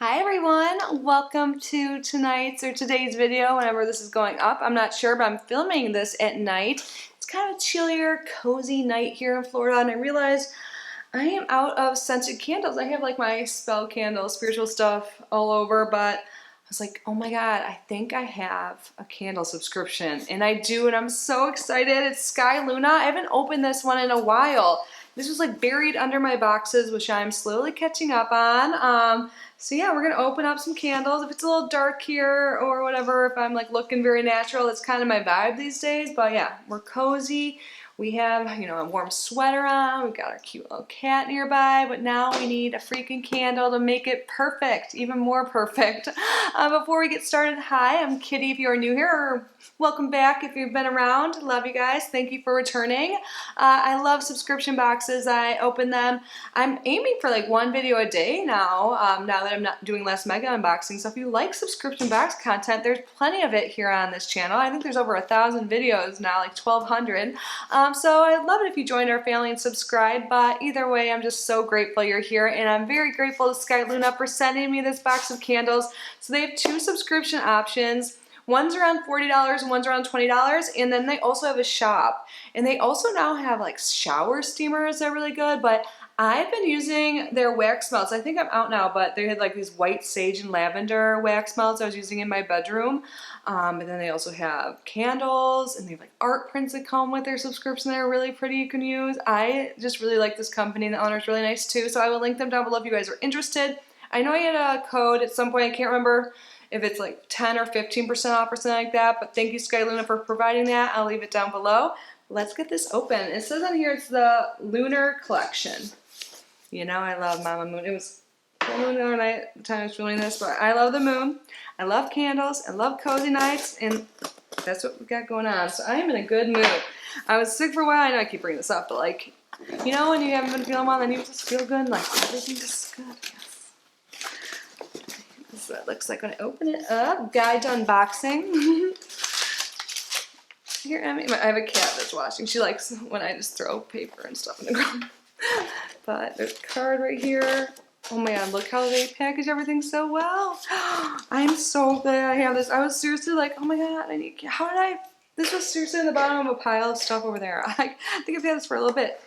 Hi everyone, welcome to tonight's or today's video whenever this is going up. I'm not sure, but I'm filming this at night. It's kind of a chillier, cozy night here in Florida, and I realized I am out of scented candles. I have like my spell candles, spiritual stuff all over, but I was like, oh my god, I think I have a candle subscription. And I do, and I'm so excited. It's Skyeluna. I haven't opened this one in a while. This was like buried under my boxes, which I'm slowly catching up on. So yeah, we're gonna open up some candles. If it's a little dark here or whatever, if I'm like looking very natural, that's kind of my vibe these days. But yeah, we're cozy. We have, a warm sweater on. We've got our cute little cat nearby, but now we need a freaking candle to make it perfect, even more perfect. Before we get started, hi, I'm Kitty if you are new here, or welcome back if you've been around. Love you guys. Thank you for returning. I love subscription boxes. I open them. I'm aiming for like one video a day now, now that I'm not doing less mega unboxing. So if you like subscription box content, there's plenty of it here on this channel. I think there's over 1,000 videos now, like 1,200. So I'd love it if you joined our family and subscribe, but either way, I'm just so grateful you're here, and I'm very grateful to Skyeluna for sending me this box of candles. So they have two subscription options. One's around $40 and one's around $20, and then they also have a shop. And they also now have like shower steamers that are really good, but I've been using their wax melts. I think I'm out now, but they had like these white sage and lavender wax melts I was using in my bedroom. And then they also have candles, and they have like art prints that come with their subscription that are really pretty you can use. I just really like this company. The owner's really nice too, so I will link them down below if you guys are interested. I know I had a code at some point. I can't remember if it's like 10 or 15% off or something like that, but thank you Skyeluna for providing that. I'll leave it down below. Let's get this open. It says on here it's the Lunar Collection. You know I love Mama Moon. It was full moon the night at the time I was filming this, but I love the moon. I love candles. I love cozy nights, and that's what we've got going on. So I am in a good mood. I was sick for a while. I know I keep bringing this up, but like, when you haven't been feeling well, then you just feel good, and like everything's just good. Yes. This is what it looks like when I open it up. Guide to unboxing. Here, I have a cat that's watching. She likes when I just throw paper and stuff in the ground. But there's a card right here. Oh my god, look how they package everything so well. I'm so glad I have this. I was seriously like, oh my god, this was seriously in the bottom of a pile of stuff over there. I think I've had this for a little bit.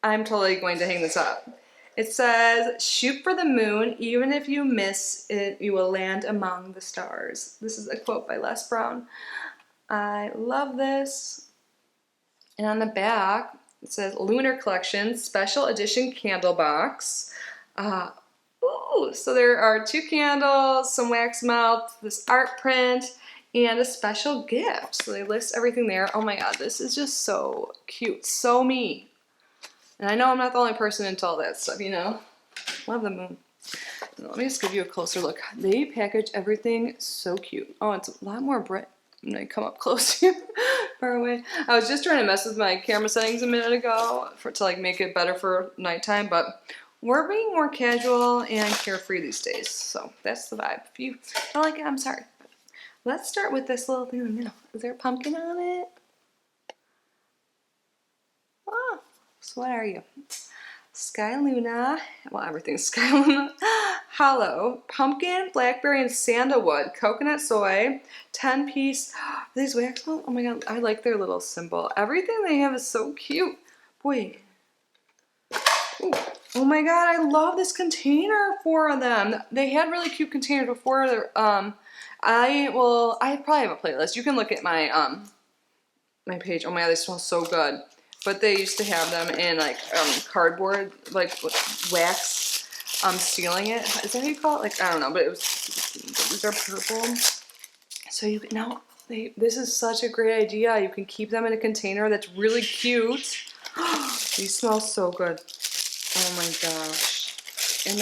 I'm totally going to hang this up. It says, shoot for the moon, even if you miss it, you will land among the stars. This is a quote by Les Brown. I love this. And on the back, it says Lunar Collection Special Edition Candle Box. So there are two candles, some wax melt, this art print, and a special gift. So they list everything there. Oh my god, this is just so cute. So me. And I know I'm not the only person into all that stuff, Love the moon. Let me just give you a closer look. They package everything so cute. Oh, it's a lot more bright. I'm gonna come up close here, far away. I was just trying to mess with my camera settings a minute ago to like make it better for nighttime, but we're being more casual and carefree these days, so that's the vibe. If you don't like it, I'm sorry. Let's start with this little thing in the middle. Is there a pumpkin on it? Ah, so what are you? Skyeluna, well everything's Skyeluna, hollow, pumpkin, blackberry, and sandalwood, coconut soy, 10-piece, these wax melts, oh my god, I like their little symbol. Everything they have is so cute. Boy, ooh. Oh my god, I love this container for them. They had really cute containers before. I probably have a playlist. You can look at my, my page. Oh my god, they smell so good. But they used to have them in like cardboard, like wax, sealing it. Is that how you call it? Like, I don't know, but these are purple. So you can this is such a great idea. You can keep them in a container that's really cute. These smell so good. Oh my gosh. And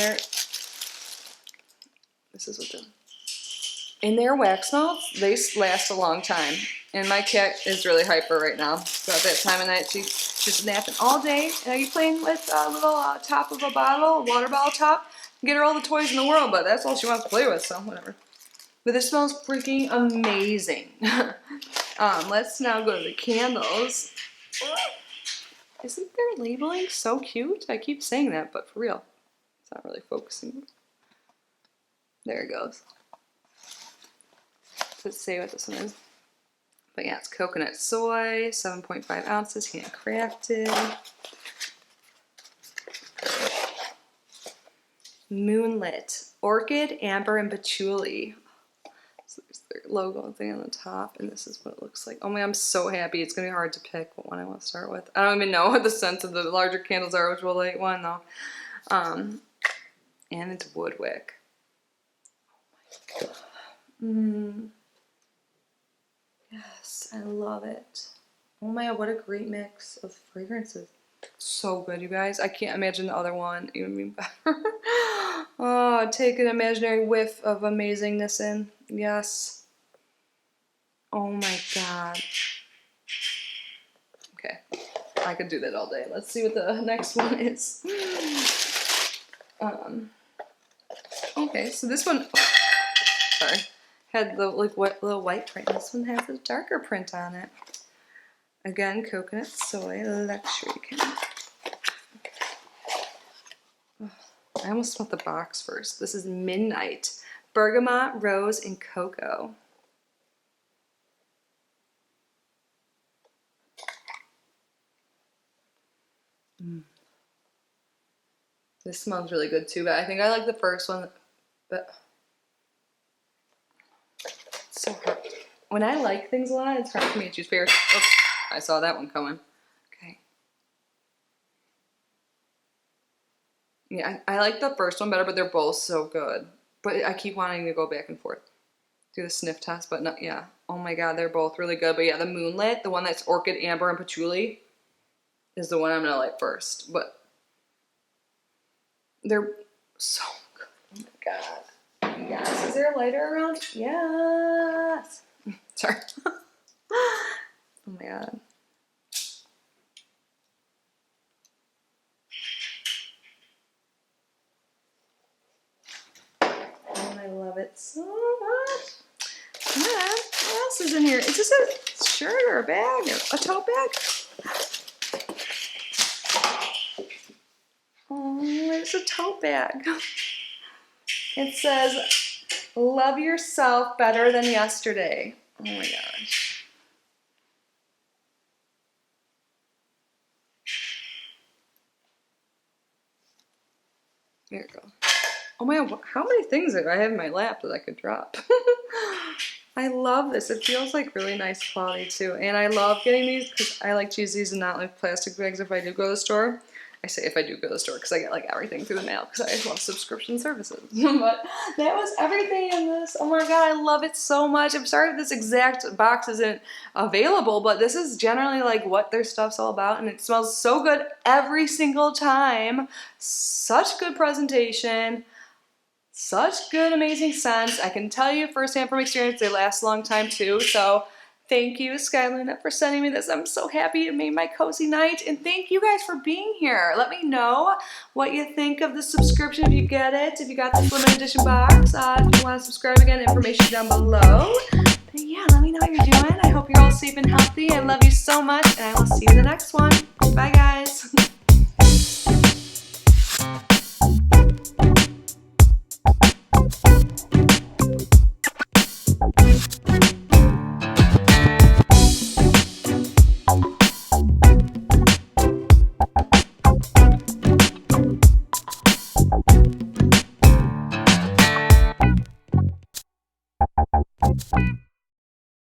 in their wax melts, they last a long time. And my cat is really hyper right now. So at that time of night, she's just napping all day. And are you playing with a little top of a bottle, a water bottle top? Get her all the toys in the world, but that's all she wants to play with, so whatever. But this smells freaking amazing. Let's now go to the candles. Isn't their labeling so cute? I keep saying that, but for real, it's not really focusing. There it goes. Let's see what this one is. But yeah, it's coconut soy, 7.5 ounces, handcrafted. Moonlit, orchid, amber, and patchouli. So there's their logo thing on the top, and this is what it looks like. Oh my, I'm so happy. It's gonna be hard to pick what one I want to start with. I don't even know what the scents of the larger candles are, which will light one though. And it's wood wick. Oh my god. Yes, I love it. Oh my god, what a great mix of fragrances. So good, you guys. I can't imagine the other one even being better. Oh, take an imaginary whiff of amazingness in. Yes. Oh my god. Okay, I could do that all day. Let's see what the next one is. Okay, so this one, sorry, had the like little white print. This one has a darker print on it. Again, coconut soy luxury candle. I almost smelled the box first. This is Midnight, bergamot, rose, and cocoa. This smells really good too, but I think I like the first one, but it's so hard. When I like things a lot, it's hard for me to choose favorites. Oops, I saw that one coming. Okay. Yeah, I like the first one better, but they're both so good. But I keep wanting to go back and forth. Do the sniff test, but not, yeah. Oh my god, they're both really good. But yeah, the Moonlit, the one that's orchid, amber, and patchouli, is the one I'm gonna like first. But they're so good. Oh my god. Yes. Is there a lighter around? Yes. Sorry. Oh my god. And I love it so much. Come on. What else is in here? Is this a shirt or a bag? Or a tote bag? Oh, it's a tote bag. It says, love yourself better than yesterday. Oh my gosh. There you go. Oh my god, how many things do I have in my lap that I could drop? I love this. It feels like really nice quality too. And I love getting these because I like to use these and not like plastic bags if I do go to the store. I say if I do go to the store because I get like everything through the mail because I love subscription services. But that was everything in this. Oh my god, I love it so much. I'm sorry if this exact box isn't available, but this is generally like what their stuff's all about, and it smells so good every single time. Such good presentation. Such good, amazing scents. I can tell you firsthand from experience, they last a long time too. So thank you, Skyeluna, for sending me this. I'm so happy it made my cozy night. And thank you guys for being here. Let me know what you think of the subscription if you get it, if you got this limited edition box. If you want to subscribe again, information down below. But yeah, let me know how you're doing. I hope you're all safe and healthy. I love you so much, and I will see you in the next one. Bye, guys.